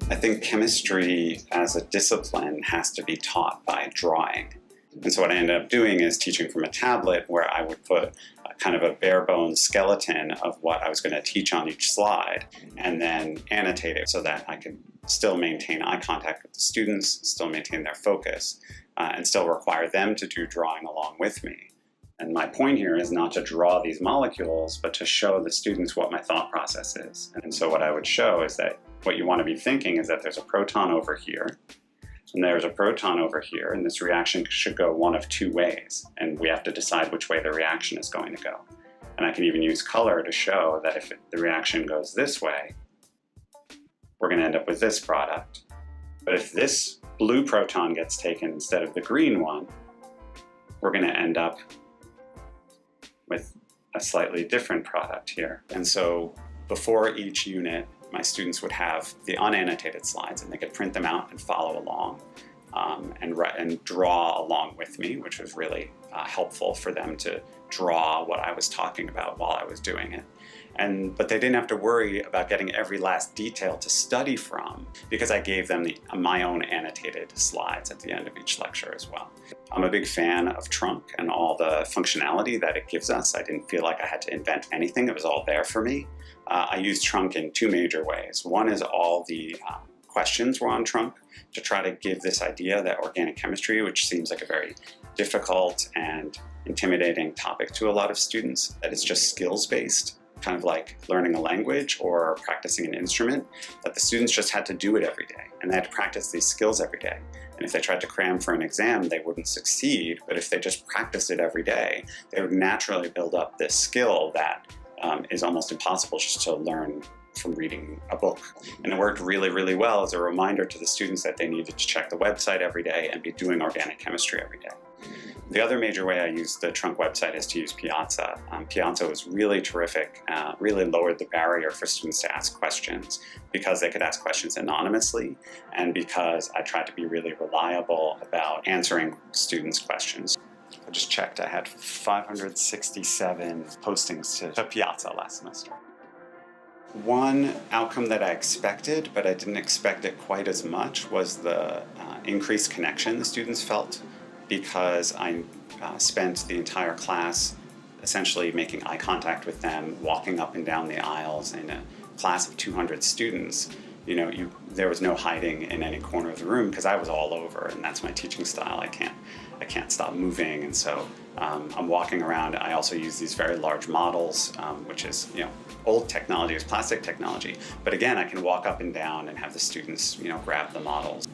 I think chemistry as a discipline has to be taught by drawing. And so what I ended up doing is teaching from a tablet where I would put kind of a bare bones skeleton of what I was going to teach on each slide and then annotate it so that I could still maintain eye contact with the students, still maintain their focus, and still require them to do drawing along with me. And my point here is not to draw these molecules, but to show the students what my thought process is. And so what I would show is that what you want to be thinking is that there's a proton over here, and there's a proton over here, and this reaction should go one of two ways, and we have to decide which way the reaction is going to go. And I can even use color to show that if the reaction goes this way, we're going to end up with this product. But if this blue proton gets taken instead of the green one, we're going to end up with a slightly different product here. And so before each unit, my students would have the unannotated slides, and they could print them out and follow along and draw along with me, which was really helpful for them to draw what I was talking about while I was doing it. But they didn't have to worry about getting every last detail to study from, because I gave them my own annotated slides at the end of each lecture as well. I'm a big fan of Trunk and all the functionality that it gives us. I didn't feel like I had to invent anything. It was all there for me. I use Trunk in two major ways. One is all the questions were on Trunk to try to give this idea that organic chemistry, which seems like a very difficult and intimidating topic to a lot of students, that it's just skills-based, kind of like learning a language or practicing an instrument, that the students just had to do it every day, and they had to practice these skills every day. And if they tried to cram for an exam, they wouldn't succeed, but if they just practiced it every day, they would naturally build up this skill that is almost impossible just to learn from reading a book. And it worked really, really well as a reminder to the students that they needed to check the website every day and be doing organic chemistry every day. The other major way I use the Trunk website is to use Piazza. Piazza was really terrific, really lowered the barrier for students to ask questions because they could ask questions anonymously, and because I tried to be really reliable about answering students' questions. I just checked, I had 567 postings to Piazza last semester. One outcome that I expected, but I didn't expect it quite as much, was the increased connection the students felt, because I spent the entire class essentially making eye contact with them, walking up and down the aisles in a class of 200 students. There was no hiding in any corner of the room because I was all over, and that's my teaching style. I can't stop moving, and so I'm walking around. I also use these very large models, which is old technology, is plastic technology. But again, I can walk up and down and have the students grab the models.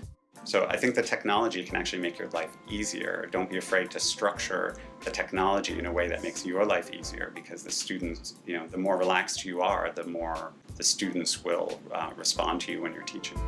So I think the technology can actually make your life easier. Don't be afraid to structure the technology in a way that makes your life easier, because the students, the more relaxed you are, the more the students will respond to you when you're teaching.